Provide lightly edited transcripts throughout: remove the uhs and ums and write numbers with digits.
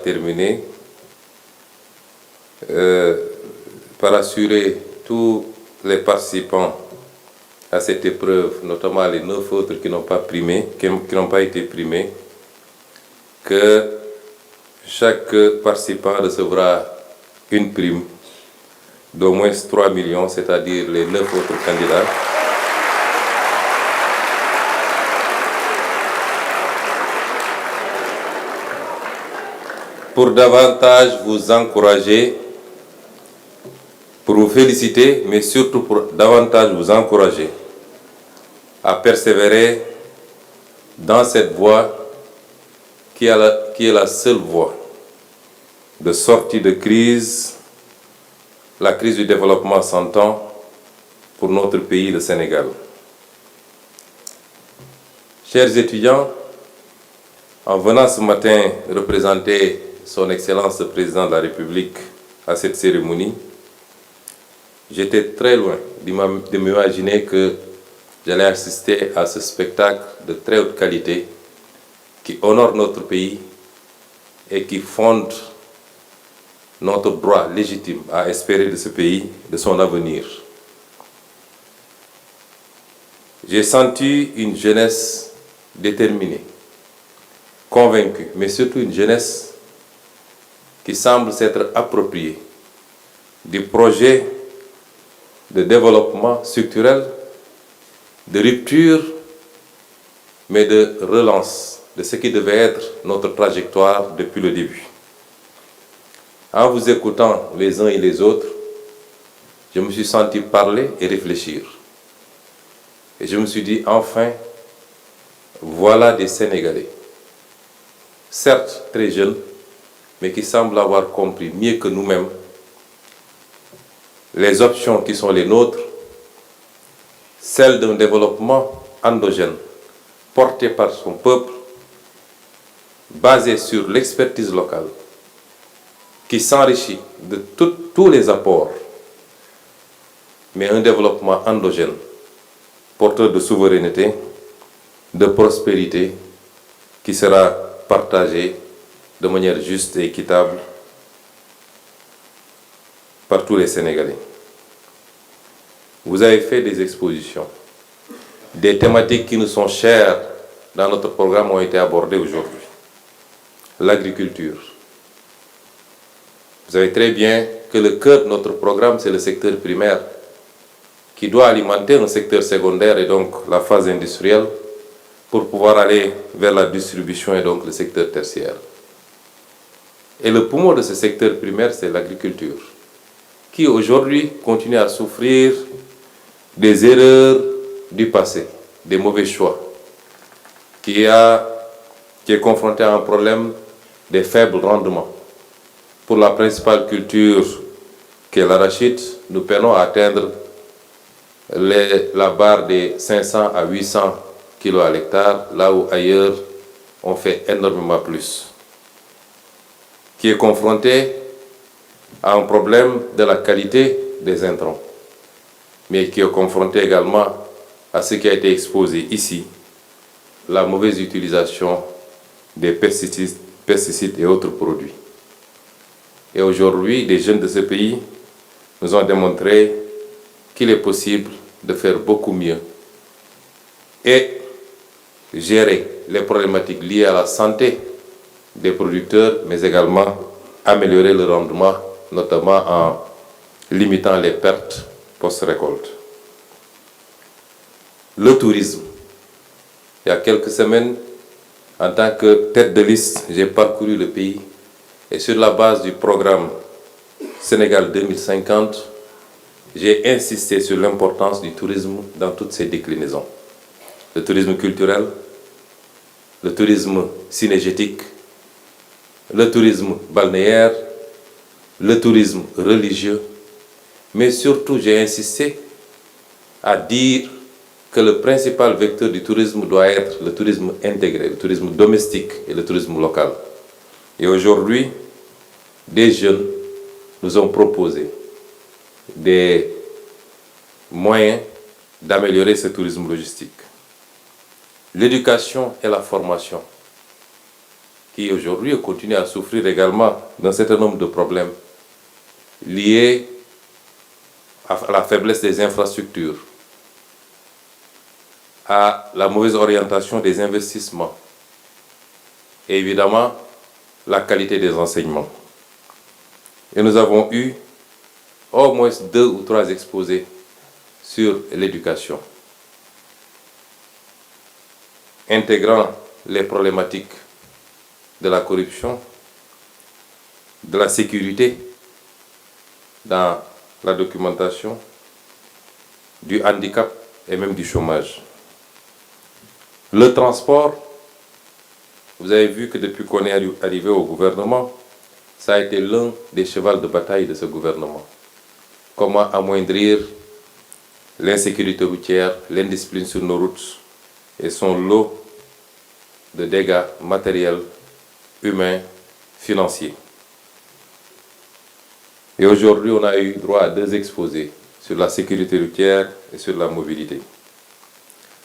terminer par assurer tous les participants à cette épreuve, notamment les 9 autres qui n'ont pas été primés, que chaque participant recevra une prime d'au moins 3 millions, c'est-à-dire les 9 autres candidats. Pour davantage vous encourager, pour vous féliciter, mais surtout pour davantage vous encourager à persévérer dans cette voie qui est la seule voie de sortie de crise, la crise du développement s'entend pour notre pays, le Sénégal. Chers étudiants, en venant ce matin représenter Son Excellence le Président de la République à cette cérémonie, j'étais très loin de m'imaginer que j'allais assister à ce spectacle de très haute qualité qui honore notre pays et qui fonde notre droit légitime à espérer de ce pays, de son avenir. J'ai senti une jeunesse déterminée, convaincue, mais surtout une jeunesse qui semble s'être appropriée du projet de développement structurel, de rupture, mais de relance de ce qui devait être notre trajectoire depuis le début. En vous écoutant les uns et les autres, je me suis senti parler et réfléchir. Et je me suis dit, enfin, voilà des Sénégalais, certes très jeunes, mais qui semblent avoir compris mieux que nous-mêmes les options qui sont les nôtres, celles d'un développement endogène, porté par son peuple, basé sur l'expertise locale, qui s'enrichit de tous les apports, mais un développement endogène, porteur de souveraineté, de prospérité, qui sera partagé de manière juste et équitable par tous les Sénégalais. Vous avez fait des expositions. Des thématiques qui nous sont chères dans notre programme ont été abordées aujourd'hui. L'agriculture. Vous savez très bien que le cœur de notre programme, c'est le secteur primaire, qui doit alimenter un secteur secondaire et donc la phase industrielle pour pouvoir aller vers la distribution et donc le secteur tertiaire. Et le poumon de ce secteur primaire, c'est l'agriculture, qui aujourd'hui continue à souffrir des erreurs du passé, des mauvais choix, qui est confronté à un problème des faibles rendements. Pour la principale culture qui est l'arachide, nous peinons à atteindre la barre des 500 à 800 kilos à l'hectare, là où ailleurs on fait énormément plus. Qui est confronté à un problème de la qualité des intrants, mais qui est confronté également à ce qui a été exposé ici, la mauvaise utilisation des pesticides et autres produits. Et aujourd'hui, les jeunes de ce pays nous ont démontré qu'il est possible de faire beaucoup mieux et gérer les problématiques liées à la santé des producteurs, mais également améliorer le rendement, notamment en limitant les pertes post-récolte. Le tourisme. Il y a quelques semaines, en tant que tête de liste, j'ai parcouru le pays et sur la base du programme Sénégal 2050, j'ai insisté sur l'importance du tourisme dans toutes ses déclinaisons. Le tourisme culturel, le tourisme cynégétique, le tourisme balnéaire, le tourisme religieux, mais surtout j'ai insisté à dire que le principal vecteur du tourisme doit être le tourisme intégré, le tourisme domestique et le tourisme local. Et aujourd'hui, des jeunes nous ont proposé des moyens d'améliorer ce tourisme logistique. L'éducation et la formation. qui aujourd'hui continue à souffrir également d'un certain nombre de problèmes liés à la faiblesse des infrastructures, à la mauvaise orientation des investissements et évidemment la qualité des enseignements. Et nous avons eu au moins 2 ou 3 exposés sur l'éducation, intégrant les problématiques de la corruption, de la sécurité dans la documentation, du handicap et même du chômage. Le transport, vous avez vu que depuis qu'on est arrivé au gouvernement, ça a été l'un des chevaux de bataille de ce gouvernement. Comment amoindrir l'insécurité routière, l'indiscipline sur nos routes et son lot de dégâts matériels, humains, financiers. Et aujourd'hui, on a eu droit à 2 exposés sur la sécurité routière et sur la mobilité.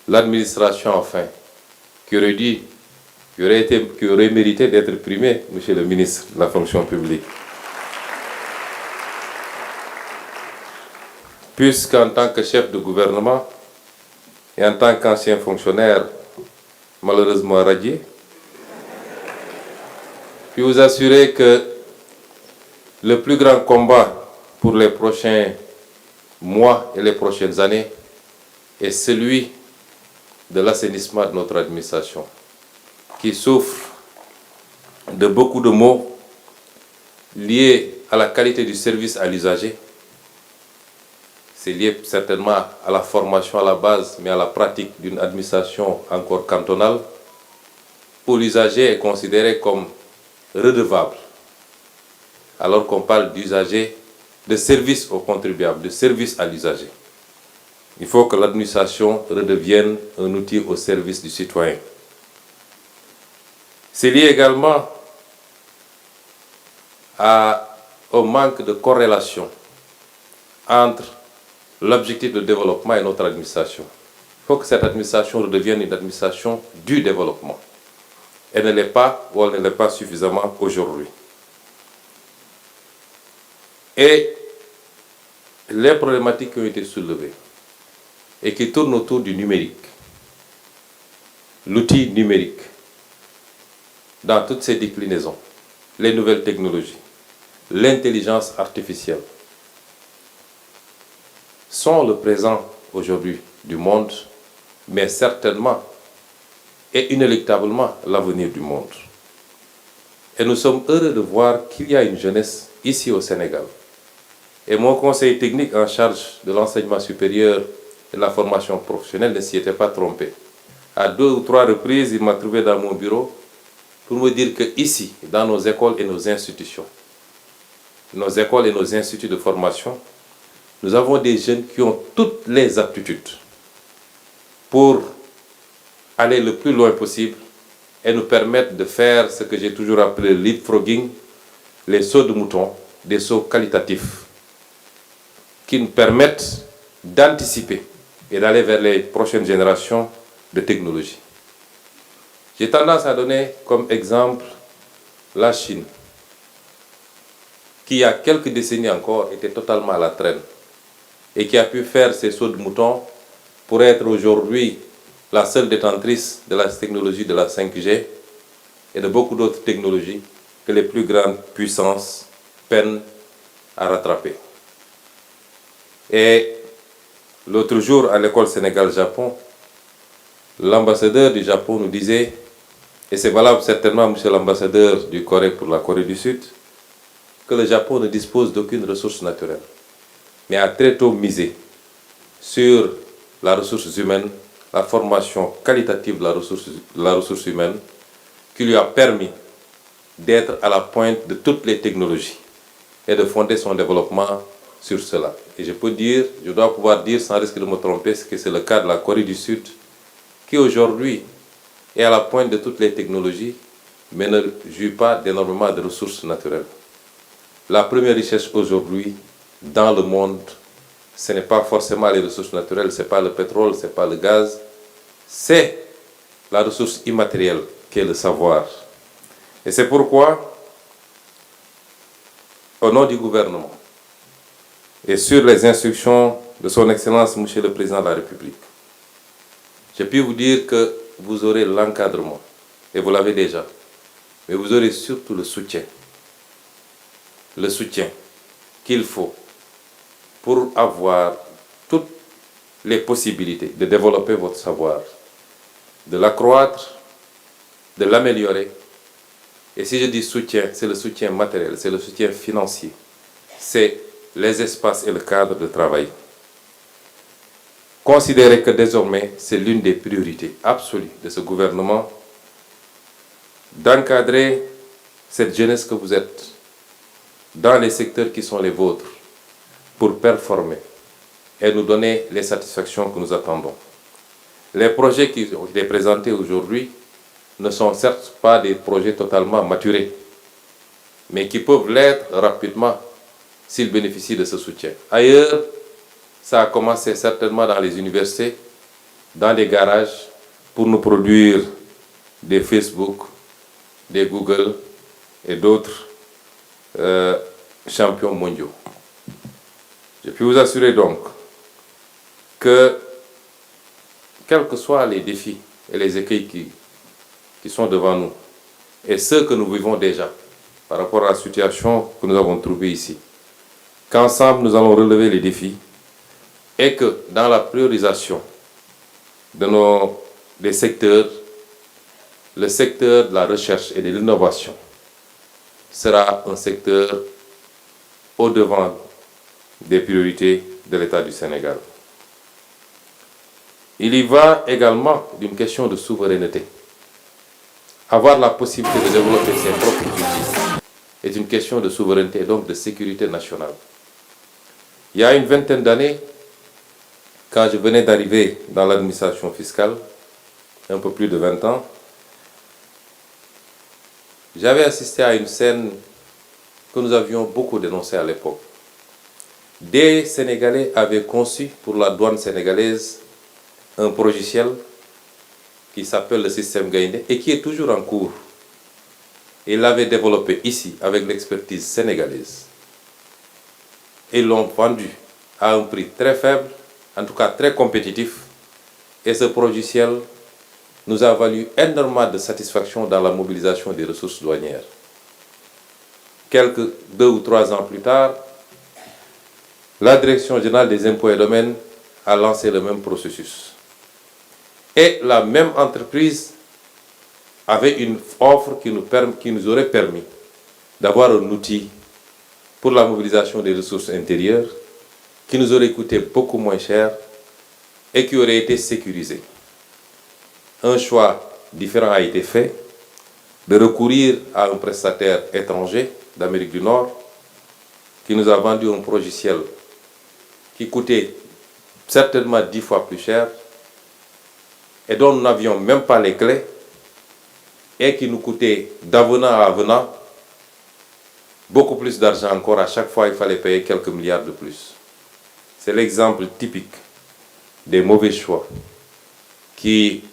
L'administration, enfin, qui aurait mérité d'être primée, Monsieur le ministre de la fonction publique. Puisqu'en tant que chef de gouvernement et en tant qu'ancien fonctionnaire, malheureusement radié, puis vous assurer que le plus grand combat pour les prochains mois et les prochaines années est celui de l'assainissement de notre administration, qui souffre de beaucoup de maux liés à la qualité du service à l'usager. C'est lié certainement à la formation à la base, mais à la pratique d'une administration encore cantonale, où l'usager est considéré comme redevable, alors qu'on parle d'usager, de service aux contribuables, de service à l'usager. Il faut que l'administration redevienne un outil au service du citoyen. C'est lié également au manque de corrélation entre l'objectif de développement et notre administration. Il faut que cette administration redevienne une administration du développement. Elle ne l'est pas ou elle ne l'est pas suffisamment aujourd'hui. Et les problématiques qui ont été soulevées et qui tournent autour du numérique, l'outil numérique, dans toutes ses déclinaisons, les nouvelles technologies, l'intelligence artificielle, sont le présent aujourd'hui du monde, mais certainement et inéluctablement l'avenir du monde. Et nous sommes heureux de voir qu'il y a une jeunesse ici au Sénégal. Et mon conseil technique en charge de l'enseignement supérieur et de la formation professionnelle ne s'y était pas trompé. À 2 ou 3 reprises, il m'a trouvé dans mon bureau pour me dire que ici, dans nos écoles et nos institutions, nos écoles et nos instituts de formation, nous avons des jeunes qui ont toutes les aptitudes pour aller le plus loin possible et nous permettre de faire ce que j'ai toujours appelé le leapfrogging, les sauts de mouton, des sauts qualitatifs qui nous permettent d'anticiper et d'aller vers les prochaines générations de technologies. J'ai tendance à donner comme exemple la Chine, qui il y a quelques décennies encore était totalement à la traîne et qui a pu faire ses sauts de mouton pour être aujourd'hui la seule détentrice de la technologie de la 5G et de beaucoup d'autres technologies que les plus grandes puissances peinent à rattraper. Et l'autre jour, à l'école Sénégal-Japon, l'ambassadeur du Japon nous disait, et c'est valable certainement, monsieur l'ambassadeur du Corée pour la Corée du Sud, que le Japon ne dispose d'aucune ressource naturelle, mais a très tôt misé sur la ressource humaine, la formation qualitative de la ressource humaine, qui lui a permis d'être à la pointe de toutes les technologies et de fonder son développement sur cela. Et je dois pouvoir dire sans risque de me tromper, que c'est le cas de la Corée du Sud, qui aujourd'hui est à la pointe de toutes les technologies, mais ne jouit pas d'énormément de ressources naturelles. La première richesse aujourd'hui dans le monde, ce n'est pas forcément les ressources naturelles, ce n'est pas le pétrole, ce n'est pas le gaz, c'est la ressource immatérielle qui est le savoir. Et c'est pourquoi, au nom du gouvernement, et sur les instructions de son Excellence, Monsieur le Président de la République, je puis vous dire que vous aurez l'encadrement, et vous l'avez déjà, mais vous aurez surtout le soutien qu'il faut pour avoir toutes les possibilités de développer votre savoir, de l'accroître, de l'améliorer. Et si je dis soutien, c'est le soutien matériel, c'est le soutien financier, c'est les espaces et le cadre de travail. Considérez que désormais, c'est l'une des priorités absolues de ce gouvernement d'encadrer cette jeunesse que vous êtes dans les secteurs qui sont les vôtres pour performer et nous donner les satisfactions que nous attendons. Les projets qui ont été présentés aujourd'hui ne sont certes pas des projets totalement maturés, mais qui peuvent l'être rapidement s'ils bénéficient de ce soutien. Ailleurs, ça a commencé certainement dans les universités, dans les garages, pour nous produire des Facebook, des Google et d'autres champions mondiaux. Je puis vous assurer donc que, quels que soient les défis et les écueils qui sont devant nous, et ceux que nous vivons déjà par rapport à la situation que nous avons trouvée ici, qu'ensemble nous allons relever les défis et que dans la priorisation des secteurs, le secteur de la recherche et de l'innovation sera un secteur au-devant des priorités de l'État du Sénégal. Il y va également d'une question de souveraineté. Avoir la possibilité de développer ses propres outils est une question de souveraineté et donc de sécurité nationale. Il y a une vingtaine d'années, quand je venais d'arriver dans l'administration fiscale, un peu plus de 20 ans, j'avais assisté à une scène que nous avions beaucoup dénoncée à l'époque. Des Sénégalais avaient conçu pour la douane sénégalaise un logiciel qui s'appelle le système Gaïndé et qui est toujours en cours. Ils l'avaient développé ici avec l'expertise sénégalaise. Et l'ont vendu à un prix très faible, en tout cas très compétitif. Et ce logiciel nous a valu énormément de satisfaction dans la mobilisation des ressources douanières. Quelques 2 ou 3 ans plus tard, la Direction générale des impôts et domaines a lancé le même processus. Et la même entreprise avait une offre qui nous aurait permis d'avoir un outil pour la mobilisation des ressources intérieures qui nous aurait coûté beaucoup moins cher et qui aurait été sécurisé. Un choix différent a été fait de recourir à un prestataire étranger d'Amérique du Nord qui nous a vendu un logiciel qui coûtait certainement 10 fois plus cher et dont nous n'avions même pas les clés et qui nous coûtait d'avenant à avenant beaucoup plus d'argent encore. À chaque fois, il fallait payer quelques milliards de plus. C'est l'exemple typique des mauvais choix qui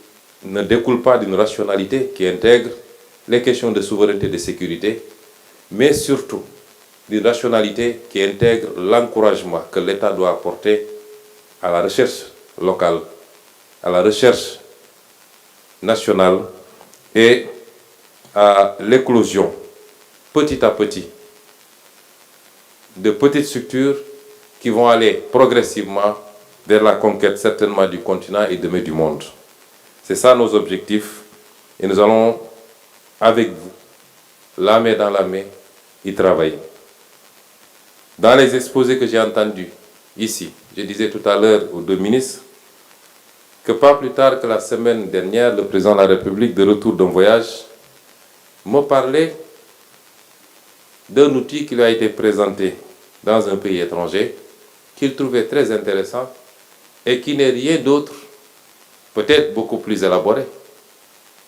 ne découlent pas d'une rationalité qui intègre les questions de souveraineté et de sécurité, mais surtout d'une rationalité qui intègre l'encouragement que l'État doit apporter à la recherche locale, à la recherche nationale et à l'éclosion petit à petit de petites structures qui vont aller progressivement vers la conquête certainement du continent et demain du monde. C'est ça nos objectifs et nous allons avec vous, la main dans la main, y travailler. Dans les exposés que j'ai entendus ici, je disais tout à l'heure aux 2 ministres que pas plus tard que la semaine dernière, le président de la République, de retour d'un voyage, me parlait d'un outil qui lui a été présenté dans un pays étranger, qu'il trouvait très intéressant et qui n'est rien d'autre, peut-être beaucoup plus élaboré,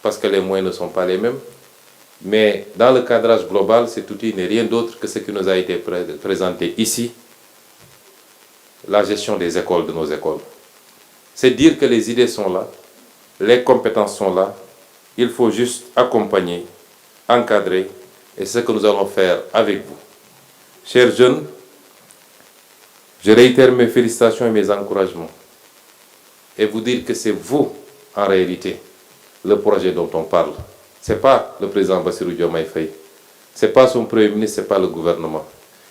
parce que les moyens ne sont pas les mêmes, mais dans le cadrage global, cet outil n'est rien d'autre que ce qui nous a été présenté ici, la gestion des écoles, de nos écoles. C'est dire que les idées sont là, les compétences sont là, il faut juste accompagner encadré, et c'est ce que nous allons faire avec vous. Chers jeunes, je réitère mes félicitations et mes encouragements et vous dire que c'est vous, en réalité, le projet dont on parle. Ce n'est pas le président Bassirou Diomaye Faye, ce n'est pas son premier ministre, ce n'est pas le gouvernement.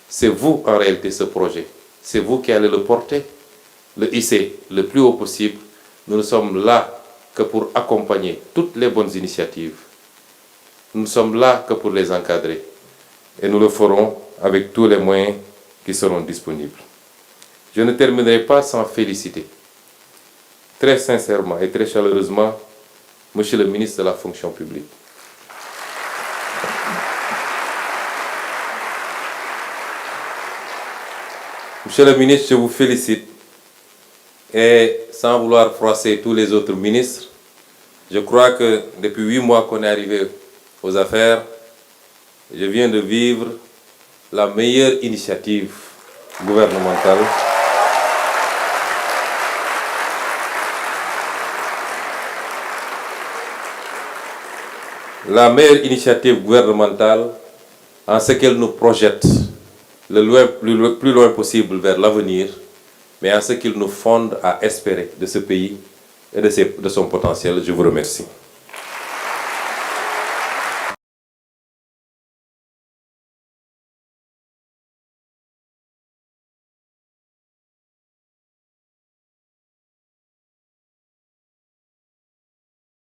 C'est vous, en réalité, ce projet. C'est vous qui allez le porter, le hisser le plus haut possible. Nous ne sommes là que pour accompagner toutes les bonnes initiatives. Nous ne sommes là que pour les encadrer. Et nous le ferons avec tous les moyens qui seront disponibles. Je ne terminerai pas sans féliciter, très sincèrement et très chaleureusement, Monsieur le ministre de la Fonction publique. Monsieur le ministre, je vous félicite. Et sans vouloir froisser tous les autres ministres, je crois que depuis 8 mois qu'on est arrivé aux affaires, je viens de vivre la meilleure initiative gouvernementale. La meilleure initiative gouvernementale en ce qu'elle nous projette le plus loin possible vers l'avenir, mais en ce qu'il nous fonde à espérer de ce pays et de son potentiel. Je vous remercie.